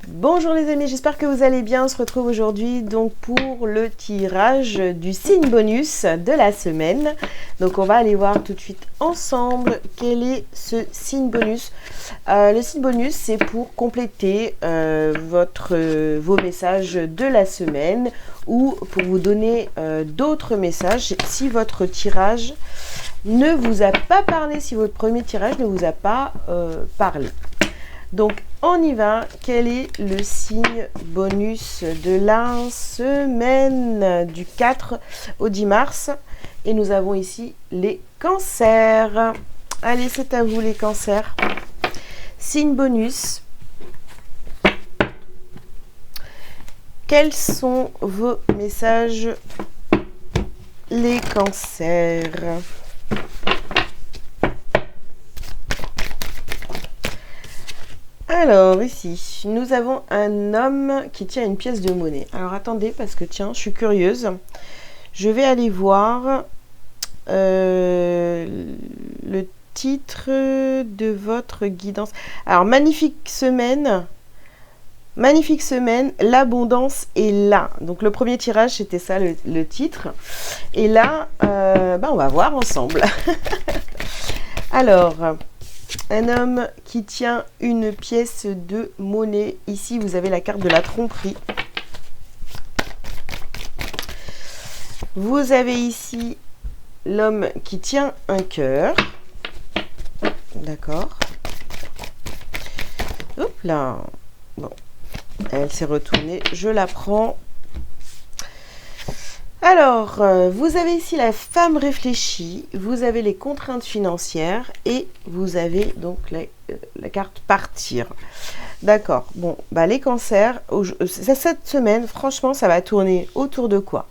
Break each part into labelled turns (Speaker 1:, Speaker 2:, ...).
Speaker 1: Bonjour les amis, j'espère que vous allez bien. On se retrouve aujourd'hui donc pour le tirage du signe bonus de la semaine. Donc on va aller voir tout de suite ensemble quel est ce signe bonus. Le signe bonus, c'est pour compléter vos messages de la semaine ou pour vous donner d'autres messages si votre tirage ne vous a pas parlé, si votre premier tirage ne vous a pas parlé. Donc, on y va. Quel est le signe bonus de la semaine du 4 au 10 mars? Et nous avons ici les cancers. Allez, c'est à vous les cancers. Signe bonus. Quels sont vos messages, les cancers? Alors, ici, nous avons un homme qui tient une pièce de monnaie. Alors, attendez, parce que, tiens, je suis curieuse. Je vais aller voir le titre de votre guidance. Alors, magnifique semaine, l'abondance est là. Donc, le premier tirage, c'était ça, le titre. Et là, on va voir ensemble. Alors... un homme qui tient une pièce de monnaie. Ici, vous avez la carte de la tromperie. Vous avez ici l'homme qui tient un cœur. D'accord. Hop là. Bon, elle s'est retournée. Je la prends. Alors, vous avez ici la femme réfléchie, vous avez les contraintes financières et vous avez donc la carte partir. D'accord, bon, les cancers, cette semaine, franchement, ça va tourner autour de quoi?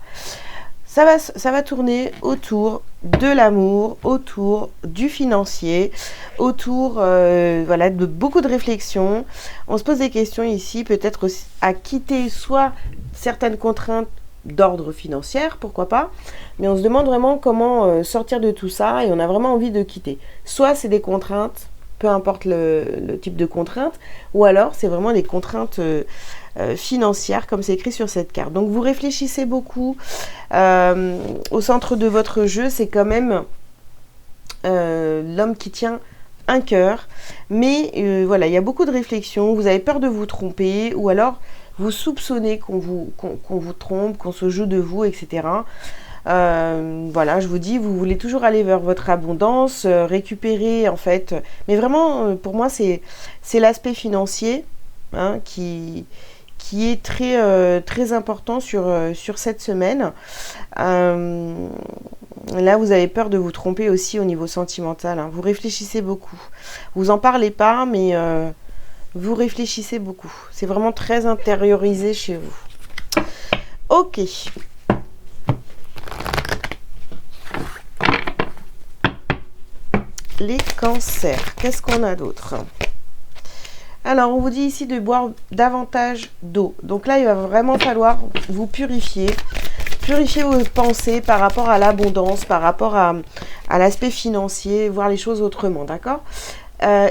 Speaker 1: Ça va tourner autour de l'amour, autour du financier, autour de beaucoup de réflexions. On se pose des questions ici, peut-être aussi à quitter soit certaines contraintes d'ordre financier, pourquoi pas, mais on se demande vraiment comment sortir de tout ça et on a vraiment envie de quitter. Soit c'est des contraintes, peu importe le type de contrainte, ou alors c'est vraiment des contraintes financières comme c'est écrit sur cette carte. Donc vous réfléchissez beaucoup. Au centre de votre jeu, c'est quand même l'homme qui tient un cœur, mais il y a beaucoup de réflexions, vous avez peur de vous tromper, ou alors vous soupçonnez qu'on vous trompe, qu'on se joue de vous, etc. Je vous dis, vous voulez toujours aller vers votre abondance, récupérer en fait. Mais vraiment, pour moi, c'est l'aspect financier qui est très important sur cette semaine. Là, vous avez peur de vous tromper aussi au niveau sentimental. Vous réfléchissez beaucoup. Vous en parlez pas, mais... vous réfléchissez beaucoup. C'est vraiment très intériorisé chez vous. Ok. Les cancers. Qu'est-ce qu'on a d'autre? Alors, on vous dit ici de boire davantage d'eau. Donc là, il va vraiment falloir vous purifier. Purifier vos pensées par rapport à l'abondance, par rapport à l'aspect financier, voir les choses autrement, d'accord?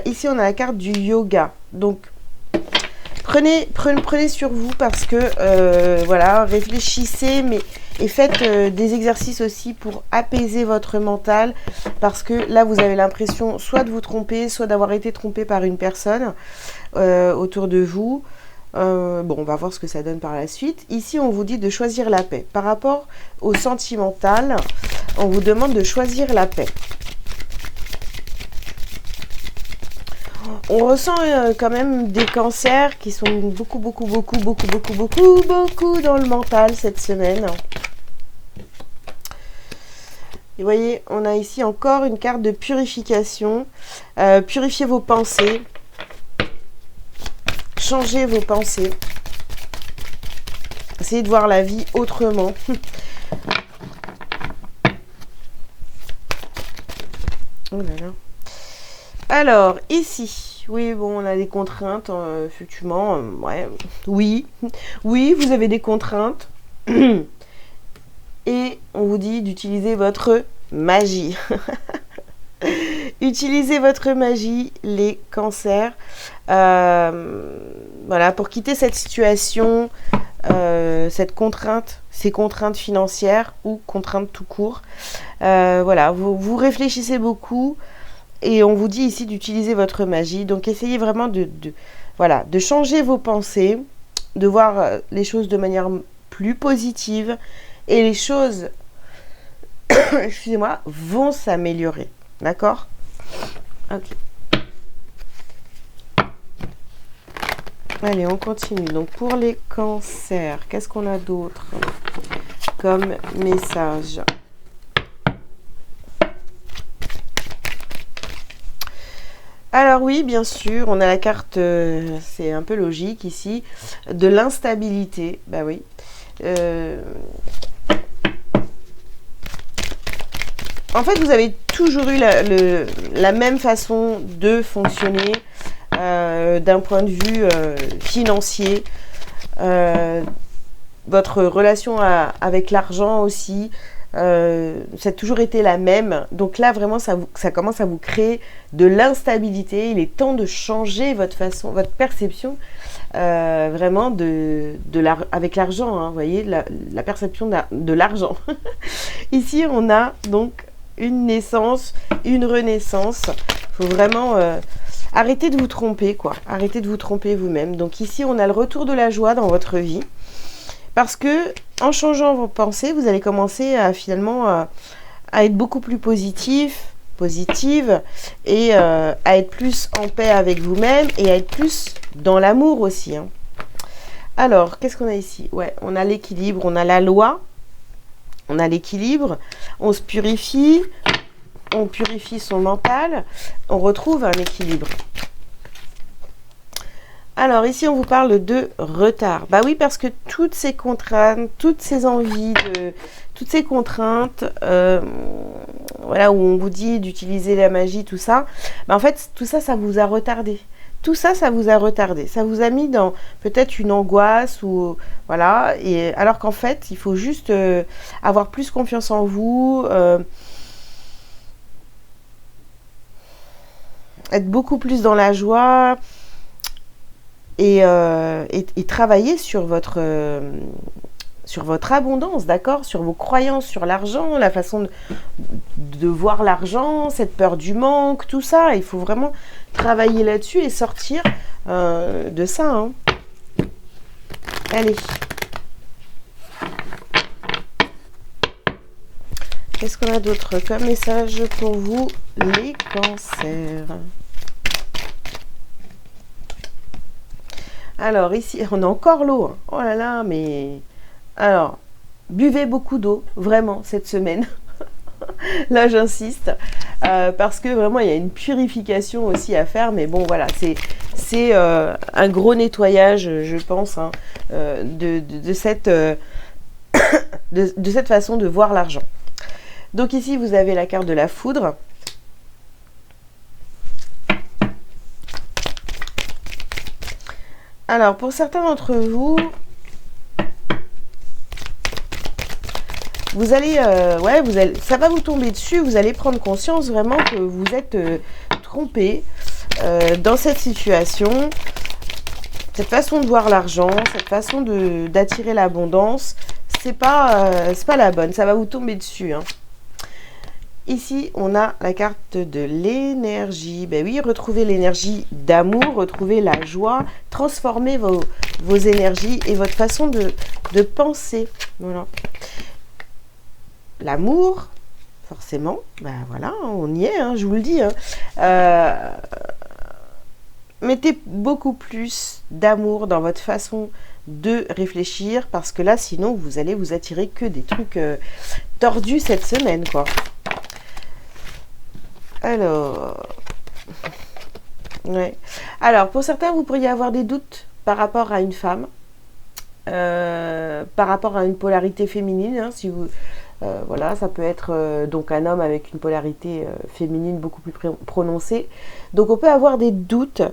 Speaker 1: Ici, on a la carte du yoga. Donc, prenez sur vous parce que, réfléchissez, et faites des exercices aussi pour apaiser votre mental. Parce que là, vous avez l'impression soit de vous tromper, soit d'avoir été trompé par une personne autour de vous. On va voir ce que ça donne par la suite. Ici, on vous dit de choisir la paix. Par rapport au sentimental, on vous demande de choisir la paix. On ressent quand même des cancers qui sont beaucoup dans le mental cette semaine. Et vous voyez, on a ici encore une carte de purification. Purifiez vos pensées. Changez vos pensées. Essayez de voir la vie autrement. Oh là là. Alors, ici, oui, on a des contraintes, effectivement, oui, vous avez des contraintes, et on vous dit d'utiliser votre magie. Utilisez votre magie, les cancers. voilà, pour quitter cette situation, cette contrainte, ces contraintes financières ou contraintes tout court. Voilà, vous réfléchissez beaucoup et on vous dit ici d'utiliser votre magie. Donc essayez vraiment voilà, de changer vos pensées, de voir les choses de manière plus positive et les choses, excusez-moi, vont s'améliorer. D'accord? Ok. Allez, on continue. Donc, pour les cancers, qu'est-ce qu'on a d'autre comme message? Alors oui, bien sûr, on a la carte, c'est un peu logique ici, de l'instabilité. Bah oui. En fait, vous avez toujours eu la même façon de fonctionner d'un point de vue financier. Votre relation avec l'argent aussi, ça a toujours été la même. Donc là, vraiment, ça commence à vous créer de l'instabilité. Il est temps de changer votre perception vraiment avec l'argent. Hein, vous voyez, la perception de l'argent. Ici, on a donc une naissance, une renaissance. Il faut vraiment arrêter de vous tromper, quoi. Arrêtez de vous tromper vous-même. Donc ici, on a le retour de la joie dans votre vie. Parce que en changeant vos pensées, vous allez commencer à finalement à être beaucoup plus positive et à être plus en paix avec vous-même et à être plus dans l'amour aussi. Hein. Alors, qu'est-ce qu'on a ici? Ouais, on a l'équilibre, on a la loi, on a l'équilibre, on se purifie, on purifie son mental, on retrouve un équilibre. Alors ici, on vous parle de retard. Bah oui, parce que toutes ces contraintes, toutes ces envies, toutes ces contraintes, voilà, où on vous dit d'utiliser la magie, tout ça, bah en fait, tout ça, ça vous a retardé. Tout ça, ça vous a retardé. Ça vous a mis dans peut-être une angoisse ou voilà. Et alors qu'en fait, il faut juste avoir plus confiance en vous, être beaucoup plus dans la joie. Et travailler sur votre abondance, d'accord? Sur vos croyances sur l'argent, la façon de voir l'argent, cette peur du manque, tout ça. Il faut vraiment travailler là-dessus et sortir de ça. Hein. Allez. Qu'est-ce qu'on a d'autre comme message pour vous, les cancers? Alors ici, on a encore l'eau. Hein. Oh là là, mais... Alors, buvez beaucoup d'eau, vraiment, cette semaine. Là, j'insiste. Parce que vraiment, il y a une purification aussi à faire. Mais bon, voilà, c'est un gros nettoyage, je pense, hein, de cette façon de voir l'argent. Donc ici, vous avez la carte de la foudre. Alors, pour certains d'entre vous, vous allez, ça va vous tomber dessus, vous allez prendre conscience vraiment que vous êtes trompé dans cette situation, cette façon de voir l'argent, cette façon d'attirer l'abondance, c'est pas la bonne, ça va vous tomber dessus. Hein. Ici, on a la carte de l'énergie. Ben oui, retrouvez l'énergie d'amour, retrouvez la joie, transformez vos énergies et votre façon de penser. Voilà. L'amour, forcément, ben voilà, on y est, hein, je vous le dis. Hein. Mettez beaucoup plus d'amour dans votre façon de réfléchir parce que là, sinon, vous allez vous attirer que des trucs tordus cette semaine, quoi. Alors, ouais. Alors, pour certains, vous pourriez avoir des doutes par rapport à une femme, par rapport à une polarité féminine. Hein, si vous, voilà, ça peut être donc un homme avec une polarité féminine beaucoup plus prononcée. Donc, on peut avoir des doutes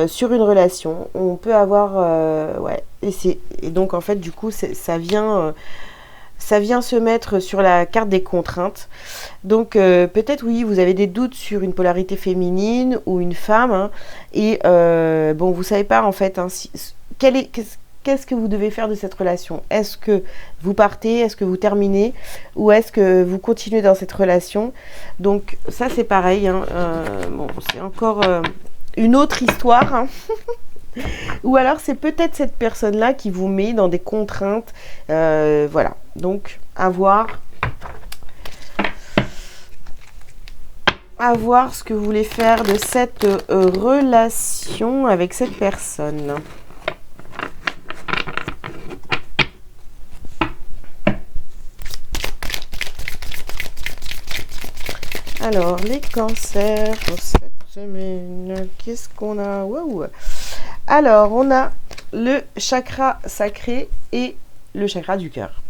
Speaker 1: sur une relation. On peut avoir, ouais, et donc en fait, du coup, ça vient ça vient se mettre sur la carte des contraintes. Donc peut-être oui, vous avez des doutes sur une polarité féminine ou une femme, hein, et bon, vous savez pas en fait hein, qu'est-ce que vous devez faire de cette relation. Est-ce que vous partez, est-ce que vous terminez, ou est-ce que vous continuez dans cette relation. Donc ça c'est pareil, hein, bon, c'est encore une autre histoire, hein. Ou alors c'est peut-être cette personne-là qui vous met dans des contraintes. Voilà, donc à voir ce que vous voulez faire de cette relation avec cette personne. Alors, les cancers pour cette semaine, qu'est-ce qu'on a? Waouh! Alors, on a le chakra sacré et le chakra du cœur.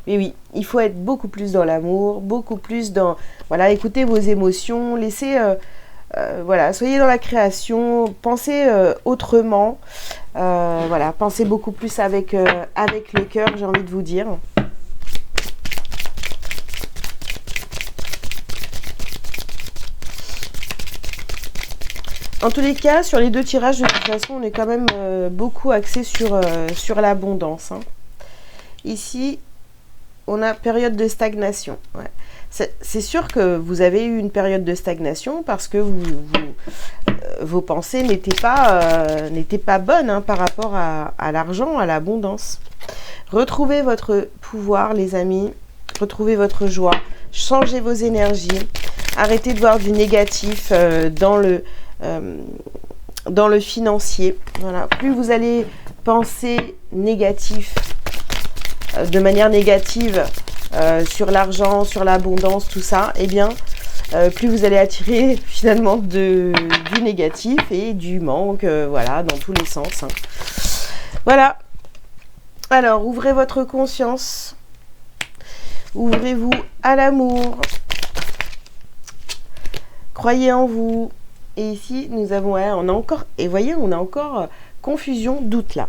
Speaker 1: Mais oui, il faut être beaucoup plus dans l'amour, beaucoup plus dans... Voilà, écoutez vos émotions, laissez... voilà, soyez dans la création, pensez autrement. Voilà, pensez beaucoup plus avec le cœur, j'ai envie de vous dire. En tous les cas, sur les deux tirages, de toute façon, on est quand même beaucoup axé sur l'abondance, hein. Ici, on a période de stagnation. Ouais. C'est sûr que vous avez eu une période de stagnation parce que vos pensées n'étaient pas bonnes hein, par rapport à l'argent, à l'abondance. Retrouvez votre pouvoir, les amis. Retrouvez votre joie. Changez vos énergies. Arrêtez de voir du négatif dans le financier. Voilà. Plus vous allez penser négatif, de manière négative sur l'argent, sur l'abondance, tout ça, eh bien, plus vous allez attirer finalement du négatif et du manque, voilà, dans tous les sens, hein. Voilà. Alors, ouvrez votre conscience. Ouvrez-vous à l'amour. Croyez en vous. Et ici, nous avons, ouais, on a encore, et voyez, on a encore confusion, doute là.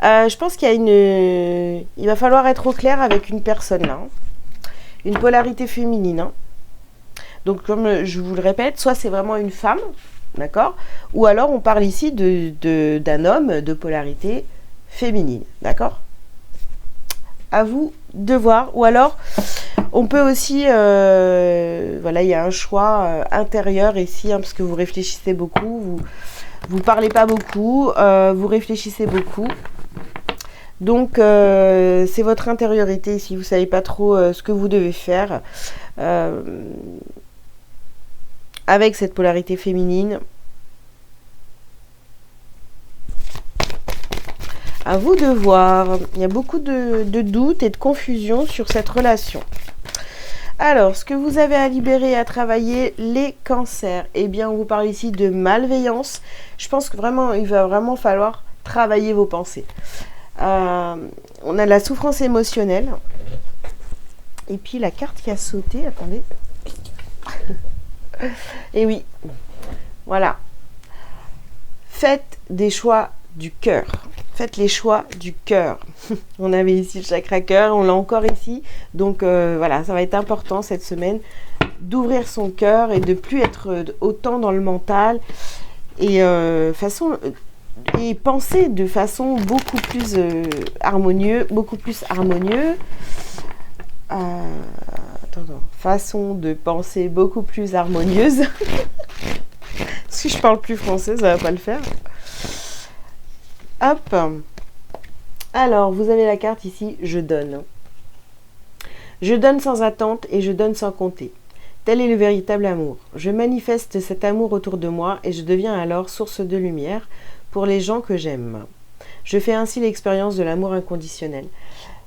Speaker 1: Je pense qu'il y a il va falloir être au clair avec une personne là, hein. Une polarité féminine, hein. Donc comme je vous le répète, soit c'est vraiment une femme, d'accord, ou alors on parle ici d'un homme de polarité féminine, d'accord. À vous de voir, ou alors on peut aussi, voilà, il y a un choix intérieur ici, hein, parce que vous réfléchissez beaucoup, vous parlez pas beaucoup, vous réfléchissez beaucoup. Donc, c'est votre intériorité ici. Vous savez pas trop ce que vous devez faire avec cette polarité féminine. À vous de voir. Il y a beaucoup de doutes et de confusion sur cette relation. Alors, ce que vous avez à libérer et à travailler, les cancers. Eh bien, on vous parle ici de malveillance. Je pense que vraiment, il va vraiment falloir travailler vos pensées. On a la souffrance émotionnelle. Et puis, la carte qui a sauté. Attendez. Et oui. Voilà. Faites des choix du cœur. Faites les choix du cœur. On avait ici le chakra cœur, on l'a encore ici. Donc voilà, ça va être important cette semaine d'ouvrir son cœur et de plus être autant dans le mental et penser de façon beaucoup plus harmonieuse, façon de penser beaucoup plus harmonieuse. Si je parle plus français, ça va pas le faire. Hop. Alors, vous avez la carte ici, je donne. Je donne sans attente et je donne sans compter. Tel est le véritable amour. Je manifeste cet amour autour de moi et je deviens alors source de lumière pour les gens que j'aime. Je fais ainsi l'expérience de l'amour inconditionnel.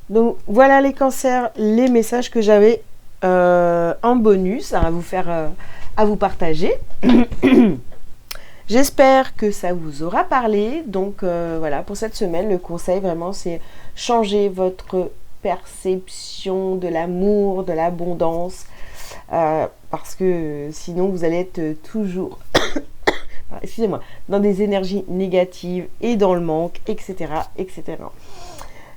Speaker 1: Donc, voilà les cancers, les messages que j'avais en bonus à vous faire, à vous partager. J'espère que ça vous aura parlé. Donc voilà, pour cette semaine, le conseil vraiment, c'est changer votre perception de l'amour, de l'abondance, parce que sinon vous allez être toujours, excusez-moi, dans des énergies négatives et dans le manque, etc., etc.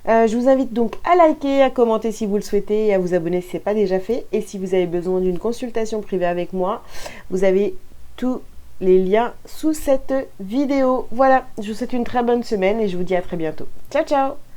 Speaker 1: Je vous invite donc à liker, à commenter si vous le souhaitez et à vous abonner si ce n'est pas déjà fait. Et si vous avez besoin d'une consultation privée avec moi, vous avez tous les liens sous cette vidéo. Voilà, je vous souhaite une très bonne semaine et je vous dis à très bientôt. Ciao, ciao!